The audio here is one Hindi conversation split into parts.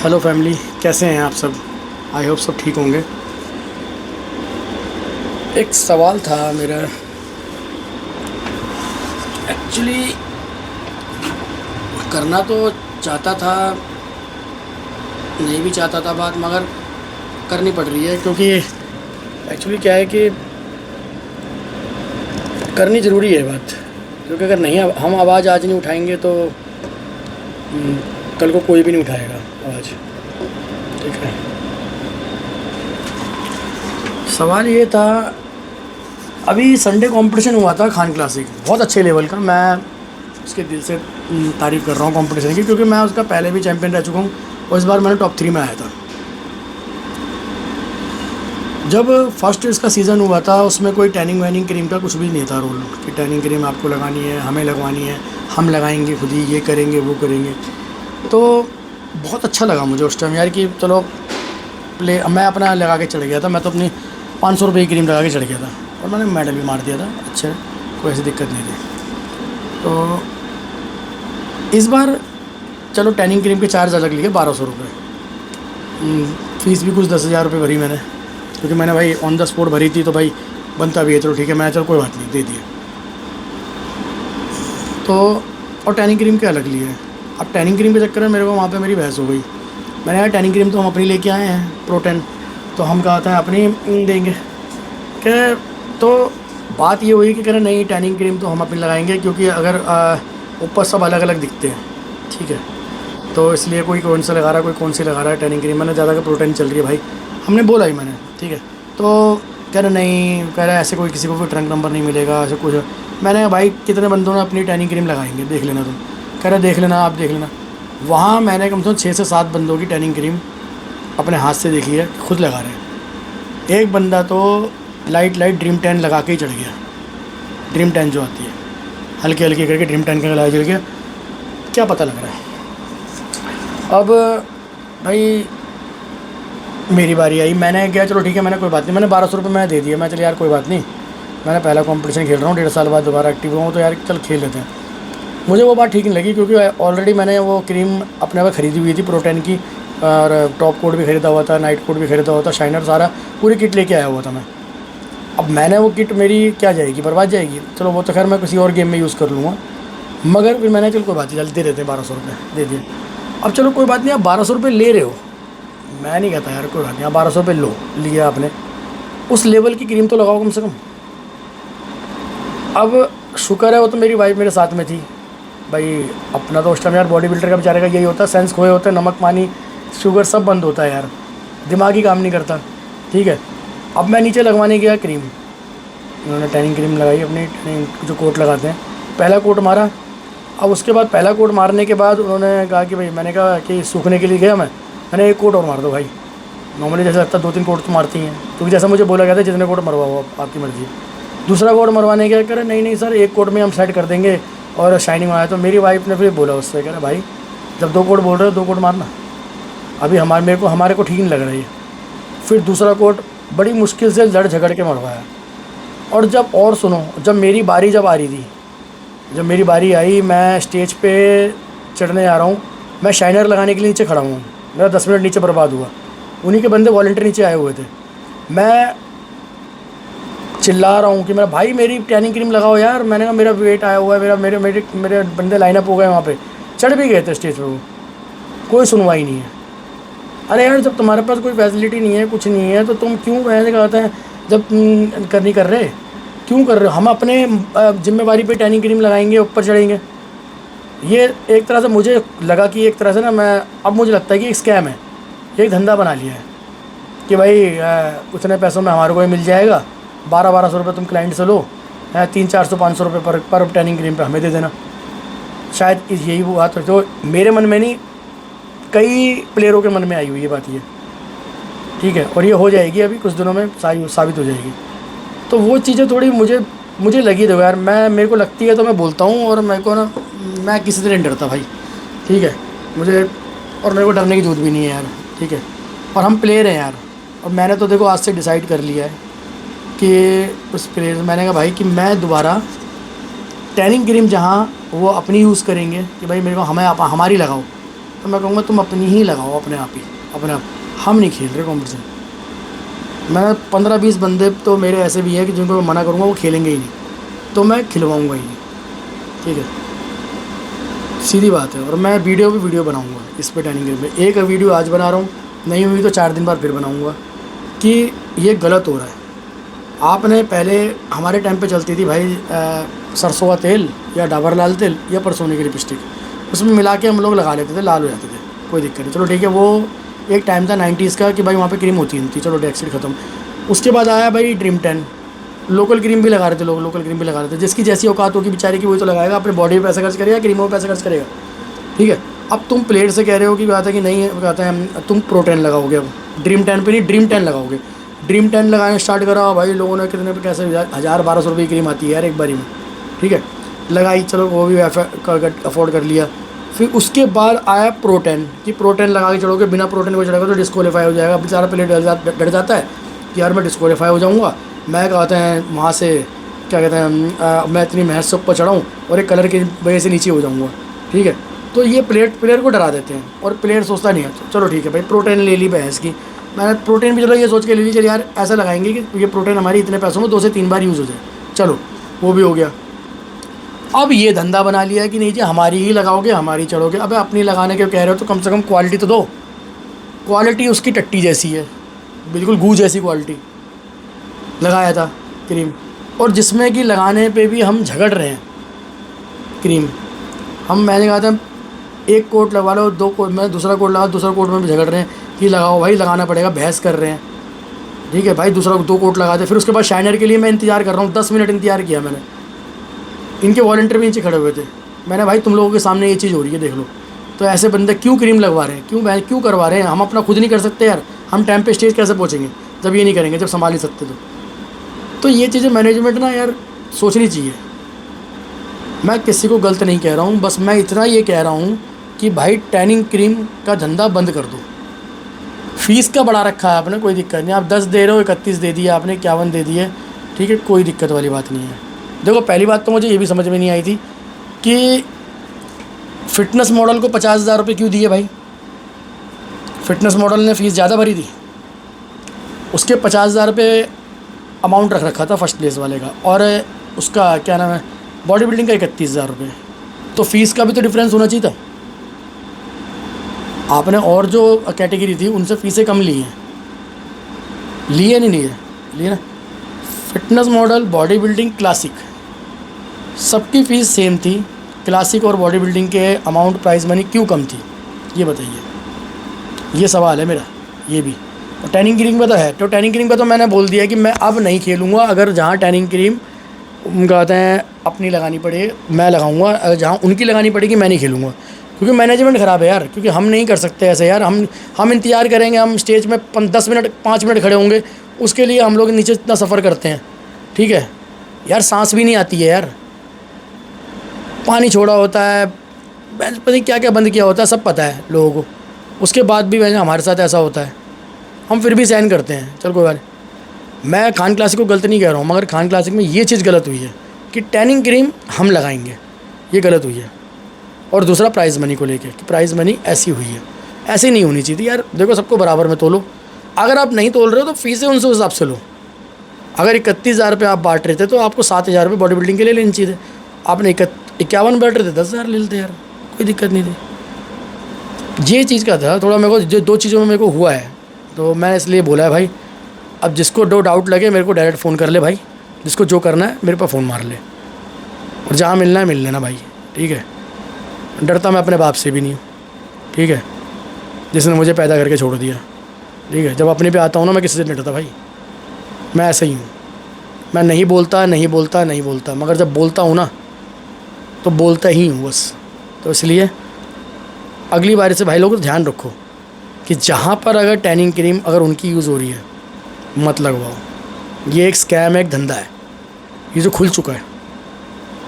हेलो फैमिली, कैसे हैं आप सब। आई होप सब ठीक होंगे। एक सवाल था मेरा, एक्चुअली करना तो चाहता था, नहीं भी चाहता था बात, मगर करनी पड़ रही है क्योंकि एक्चुअली क्या है कि करनी ज़रूरी है बात। क्योंकि अगर नहीं हम आवाज़ आज नहीं उठाएंगे तो कल को कोई भी नहीं उठाएगा आवाज़। ठीक है, सवाल ये था, अभी संडे कंपटीशन हुआ था खान क्लासिक, बहुत अच्छे लेवल का। मैं उसके दिल से तारीफ़ कर रहा हूँ कंपटीशन की, क्योंकि मैं उसका पहले भी चैंपियन रह चुका हूँ और इस बार मैंने टॉप 3 में आया था। जब फर्स्ट इसका सीज़न हुआ था उसमें कोई टैनिंग वैनिंग क्रीम का कुछ भी नहीं था रोल कि टैनिंग क्रीम आपको लगानी है, हमें लगवानी है, हम लगाएंगे खुद ही, ये करेंगे वो करेंगे। तो बहुत अच्छा लगा मुझे उस टाइम यार कि चलो मैं अपना लगा के चढ़ गया था। मैं तो अपनी 500 रुपये की क्रीम लगा के चढ़ गया था और मैंने मेडल भी मार दिया था। अच्छा, कोई ऐसी दिक्कत नहीं थी। तो इस बार चलो टैनिंग क्रीम के चार्ज अलग लिए 1200 रुपये। फ़ीस भी कुछ 10,000 रुपये भरी मैंने, क्योंकि मैंने भाई ऑन द स्पॉट भरी थी तो भाई बनता भी है। चलो ठीक है, मैं चलो कोई बात नहीं, दे दिया। तो और टैनिंग क्रीम के अलग लिए। अब टैनिंग क्रीम के चक्कर में मेरे को वहाँ पे मेरी बहस हो गई। मैंने यार टैनिंग क्रीम तो हम अपनी लेके आए हैं प्रोटेन, तो हम कहा था अपनी देंगे क्या। तो बात ये हुई कि कह रहे नहीं, टैनिंग क्रीम तो हम अपनी लगाएंगे, क्योंकि अगर ऊपर सब अलग अलग दिखते हैं, ठीक है, तो इसलिए कोई कौन सा लगा रहा है, कोई कौन सी लगा रहा है टैनिंग क्रीम। मैंने ज़्यादा का प्रोटीन चल रही है भाई, हमने बोला ही मैंने, ठीक है। तो कह रहे नहीं, कह रहे ऐसे कोई किसी को कोई ट्रंक नंबर नहीं मिलेगा, ऐसे कुछ। मैंने कहा भाई कितने बंदों ने अपनी टैनिंग क्रीम लगाएंगे, देख लेना तुम। कह रहे देख लेना, आप देख लेना। वहाँ मैंने कम से कम 6 से 7 बंदों की टैनिंग क्रीम अपने हाथ से देखी है, खुद लगा रहे हैं। एक बंदा तो लाइट ड्रीम 10 लगा के ही चढ़ गया। ड्रीम 10 जो आती है हल्की हल्की करके, ड्रीम 10 का लगा चढ़ गया। क्या पता लग रहा है। अब भाई मेरी बारी आई, मैंने कहा चलो ठीक है, मैंने कोई बात नहीं, मैंने 1200 रुपये मैंने दे दिया। मैं चल यार कोई बात नहीं, मैंने पहला कंपटीशन खेल रहा हूँ, 1.5 साल बाद दोबारा एक्टिव हुआ हूँ, तो यार चल खेल लेते हैं। मुझे वो बात ठीक नहीं लगी, क्योंकि ऑलरेडी मैंने वो क्रीम अपने आप ख़रीदी हुई थी प्रोटेन की, और टॉप कोट भी ख़रीदा हुआ था, नाइट कोट भी ख़रीदा हुआ था, शाइनर, सारा पूरी किट लेके आया हुआ था मैं। अब मैंने वो किट मेरी क्या जाएगी, बर्बाद जाएगी। चलो वो तो खैर मैं किसी और गेम में यूज़ कर लूँगा, मगर फिर मैंने चल कोई बात नहीं, चल दे देते हैं 1200 रुपये, दे दिए। अब चलो कोई बात नहीं, आप 1200 रुपये ले रहे हो, मैं नहीं कहता यार कोई बात नहीं, आप 1200 रुपये लो, लिया आपने, उस लेवल की क्रीम तो लगाओ कम से कम। अब शुक्र है वो तो मेरी वाइफ मेरे साथ में थी भाई। अपना तो उस टाइम यार बॉडी बिल्डर का बेचारे का यही होता है, सेंस खोए होते हैं, नमक पानी शुगर सब बंद होता है यार, दिमाग ही काम नहीं करता, ठीक है। अब मैं नीचे लगवाने गया क्रीम, उन्होंने टैनिंग क्रीम लगाई अपनी, टैनिंग जो कोट लगाते हैं, पहला कोट मारा। अब उसके बाद पहला कोट मारने के बाद उन्होंने कहा कि भाई, मैंने कहा कि सूखने के लिए गया मैंने एक कोट और मार दो भाई। नॉर्मली जैसे लगता है 2-3 कोट तो मारती हैं, क्योंकि जैसा मुझे बोला गया था जितने कोट मरवाओ आपकी मर्ज़ी। दूसरा कोट मरवाने गया, कह रहे नहीं सर, एक कोट में हम सेट कर देंगे और शाइनिंग आया। तो मेरी वाइफ ने फिर बोला उससे, कह रहा भाई जब 2 कोट बोल रहे हो 2 कोट मारना, अभी हमारे को ठीक नहीं लग रही है। फिर दूसरा कोट बड़ी मुश्किल से लड़ झगड़ के मरवाया। और और सुनो, जब मेरी बारी जब आ रही थी, जब मेरी बारी आई, मैं स्टेज पे चढ़ने आ रहा हूँ, मैं शाइनर लगाने के लिए नीचे खड़ा हूँ, मेरा 10 मिनट नीचे बर्बाद हुआ। उन्हीं के बंदे वॉलंटियर नीचे आए हुए थे, मैं चिल्ला रहा हूँ कि मेरा भाई मेरी टैनिंग क्रीम लगाओ यार। मैंने कहा मेरा वेट आया हुआ है, मेरे बंदे लाइनअप हो गए, वहाँ पे चढ़ भी गए थे स्टेज पे, वो कोई सुनवाई नहीं है। अरे यार जब तुम्हारे पास कोई फैसिलिटी नहीं है, कुछ नहीं है, तो तुम क्यों ऐसे कहते हैं, जब नहीं कर रहे, क्यों कर रहे हो। हम अपने जिम्मेवारी पे टैनिंग क्रीम लगाएंगे, ऊपर चढ़ेंगे। ये एक तरह से मुझे लगा कि एक तरह से ना, अब मुझे लगता है कि एक स्कैम है, एक धंधा बना लिया है कि भाई उतने पैसों में हमारे को ही मिल जाएगा, 1200 रुपये तुम क्लाइंट से लो, 300-400-500 रुपये पर टैनिंग क्रीम पर हमें दे देना। शायद यही वो बात तो मेरे मन में नहीं, कई प्लेयरों के मन में आई हुई ये बात, ये ठीक है। और ये हो जाएगी अभी कुछ दिनों में, साबित हो जाएगी। तो वो चीज़ें थोड़ी मुझे लगी, देखो यार, मेरे को लगती है तो मैं बोलता हूँ, और मेरे को ना, मैं किसी से नहीं डरता भाई, ठीक है। मेरे को डरने की जरूरत भी नहीं है यार, ठीक है। और हम प्लेयर हैं यार, और मैंने तो देखो आज से डिसाइड कर लिया है कि उस प्लेयर, मैंने कहा भाई कि मैं दोबारा टैनिंग क्रीम जहाँ वो अपनी यूज़ करेंगे कि भाई मेरे को हमारी लगाओ, तो मैं कहूँगा तुम अपनी ही लगाओ, अपने आप ही, अपने आप। हम नहीं खेल रहे कॉम्पिटिशन। मैं 15-20 बंदे तो मेरे ऐसे भी हैं कि जिनको मैं मना करूँगा वो खेलेंगे ही नहीं, तो मैं खिलवाऊँगा ही नहीं, ठीक है, सीधी बात है। और मैं वीडियो बनाऊँगा इस पे टैनिंग क्रीम पे। एक वीडियो आज बना रहा हूँ, नहीं हुई तो 4 दिन बाद फिर बनाऊँगा कि ये गलत हो रहा है। आपने पहले हमारे टाइम पे चलती थी भाई सरसों का तेल या डाबर लाल तेल या परसोने की लिपस्टिक, उसमें मिला के हम लोग लगा लेते थे, लाल हो जाते थे, कोई दिक्कत नहीं, चलो ठीक है। वो एक टाइम था 90s का कि भाई वहाँ पे क्रीम होती नहीं थी, चलो डेक्सिड ख़त्म। उसके बाद आया भाई ड्रीम 10, लोकल क्रीम भी लगा रहे थे लोग, लोकल क्रीम भी लगा रहे थे। जिसकी जैसी औकात होगी बेचारे की वही तो लगाएगा, अपने बॉडी पे पैसा खर्च करेगा, क्रीमों पे पैसा खर्च करेगा, ठीक है। अब तुम प्लेट से कह रहे हो कि बात है कि नहीं, कहता है तुम प्रो-10 लगाओगे, अब ड्रीम 10 पे नहीं ड्रीम 10 लगाओगे। ड्रीम 10 लगाना स्टार्ट करा भाई लोगों ने, कितने पे कैसे 1000-1200 रुपये की क्रीम आती है यार एक बारी में, ठीक है, लगाई, चलो वो भी अफोर्ड कर लिया। फिर उसके बाद आया प्रो-10 कि प्रो-10 लगा के चढ़ोगे, बिना प्रो-10 को चढ़ोगे तो डिस्क्वालीफाई हो जाएगा। बेचारा पहले डर जाता है कि यार मैं डिस्क्वालीफाई हो जाऊँगा, मैं कहते हैं वहाँ से क्या कहते हैं मैं इतनी मेहनत से ऊपर चढ़ाऊँ और एक कलर की वजह से नीचे हो जाऊँगा, ठीक है। तो ये प्लेयर को डरा देते हैं और प्लेयर सोचता नहीं है, चलो ठीक है भाई प्रो-10 ले ली भैंस की, मैंने प्रोटीन भी चलो ये सोच के ले ली, चल यार ऐसा लगाएंगे कि ये प्रोटीन हमारी इतने पैसों में 2 से 3 बार यूज़ हो जाए, चलो वो भी हो गया। अब ये धंधा बना लिया है कि नहीं जी हमारी ही लगाओगे, हमारी चढ़ोगे। अब अपनी लगाने के कह रहे हो तो कम से कम क्वालिटी तो दो। क्वालिटी उसकी टट्टी जैसी है, बिल्कुल गू जैसी क्वालिटी लगाया था क्रीम, और जिसमें कि लगाने पे भी हम झगड़ रहे हैं क्रीम। मैंने कहा था एक कोट लगवा लो, 2 कोट, मैं दूसरा कोट लगा, दूसरा कोट में भी झगड़ रहे हैं कि लगाओ भाई, लगाना पड़ेगा, बहस कर रहे हैं, ठीक है भाई, दूसरा 2 कोट लगा दे। फिर उसके बाद शाइनर के लिए मैं इंतज़ार कर रहा हूँ, 10 मिनट इंतज़ार किया मैंने, इनके वॉलंटियर भी नीचे खड़े हुए थे। मैंने भाई तुम लोगों के सामने ये चीज़ हो रही है, देख लो, तो ऐसे बंदे क्यों क्रीम लगवा रहे हैं, क्यों करवा रहे हैं? हम अपना खुद नहीं कर सकते यार, हम टाइम पे स्टेज कैसे पहुँचेंगे जब ये नहीं करेंगे, जब संभाल नहीं सकते तो ये चीज़ें मैनेजमेंट ना यार सोचनी चाहिए। मैं किसी को गलत नहीं कह रहा हूँ, बस मैं इतना ये कह रहा हूँ कि भाई टैनिंग क्रीम का धंधा बंद कर दो। फ़ीस का बढ़ा रखा है आपने, कोई दिक्कत नहीं, आप 10 दे रहे हो, 31 दे दिया आपने, 51 दे दिए, ठीक है, कोई दिक्कत वाली बात नहीं है। देखो पहली बात तो मुझे ये भी समझ में नहीं आई थी कि फ़िटनेस मॉडल को 50,000 रुपये क्यों दिए भाई। फ़िटनेस मॉडल ने फ़ीस ज़्यादा भरी थी, उसके 50,000 रुपये अमाउंट रख रखा था फर्स्ट प्लेस वाले का, और उसका क्या नाम है बॉडी बिल्डिंग का 31,000 रुपये। तो फ़ीस का भी तो डिफरेंस होना चाहिए था। आपने और जो कैटेगरी थी उनसे फ़ीसें कम ली हैं, लिए नहीं लिए ना। Fitness model, body building, classic, सबकी फ़ीस सेम थी। क्लासिक और बॉडी बिल्डिंग के अमाउंट प्राइस मनी क्यों कम थी, ये बताइए, ये सवाल है मेरा। ये भी और टैनिंग क्रीम का तो है, तो टैनिंग क्रीम का तो मैंने बोल दिया कि मैं अब नहीं खेलूँगा। अगर जहाँ टैनिंग क्रीम कहते हैं अपनी लगानी पड़े मैं लगाऊंगा, अगर जहाँ उनकी लगानी पड़ेगी मैं नहीं खेलूँगा, क्योंकि मैनेजमेंट ख़राब है यार। क्योंकि हम नहीं कर सकते ऐसे यार, हम इंतज़ार करेंगे, हम स्टेज में 10 मिनट 5 मिनट खड़े होंगे, उसके लिए हम लोग नीचे इतना सफ़र करते हैं, ठीक है यार, सांस भी नहीं आती है यार, पानी छोड़ा होता है, पता नहीं क्या क्या बंद किया होता है, सब पता है लोगों को, उसके बाद भी हमारे साथ ऐसा होता है, हम फिर भी सहन करते हैं, चल कोई बात नहीं। मैं खान क्लासिक को गलत नहीं कह रहा हूँ, मगर खान क्लासिक में ये चीज़ गलत हुई है कि टैनिंग क्रीम हम लगाएंगे, ये गलत हुई है। और दूसरा प्राइज़ मनी को लेके कि प्राइज़ मनी ऐसी हुई है, ऐसी नहीं होनी चाहिए थी यार। देखो सबको बराबर में तोलो, अगर आप नहीं तोल रहे हो तो फ़ीसें उनसे उस हिसाब से लो। अगर 31,000 रुपये आप बांट रहे थे तो आपको 7,000 रुपये बॉडी बिल्डिंग के लिए लेनी चाहिए थे। आपने 51 बांट रहे थे, 10,000 ले लेते यार, कोई दिक्कत नहीं थी। ये चीज़ का था थोड़ा मेरे को, जो 2 चीज़ों में मेरे को हुआ है, तो मैं इसलिए बोला है भाई, अब जिसको डाउट लगे मेरे को डायरेक्ट फ़ोन कर ले भाई, जिसको जो करना है मेरे पर फ़ोन मार ले, और जहाँ मिलना है मिल लेना भाई, ठीक है। डरता मैं अपने बाप से भी नहीं हूँ, ठीक है, जिसने मुझे पैदा करके छोड़ दिया, ठीक है। जब अपने पे आता हूँ ना मैं किसी से नहीं डरता भाई, मैं ऐसा ही हूँ, मैं नहीं बोलता, मगर जब बोलता हूँ ना तो बोलता ही हूँ बस। तो इसलिए अगली बार से भाई लोग ध्यान रखो कि जहाँ पर अगर टैनिंग क्रीम अगर उनकी यूज़ हो रही है मत लगवाओ। ये एक स्कैम है, एक धंधा है, ये जो खुल चुका है,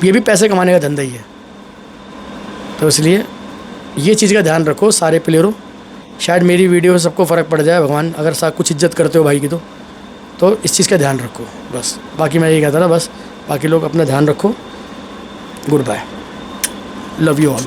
ये भी पैसे कमाने का धंधा ही है। तो इसलिए ये चीज़ का ध्यान रखो सारे प्लेयरों। शायद मेरी वीडियो से सबको फ़र्क पड़ जाए, भगवान अगर कुछ इज्जत करते हो भाई की तो इस चीज़ का ध्यान रखो बस। बाकी मैं ये कहता था बस, बाकी लोग अपना ध्यान रखो। Good bye, love you all.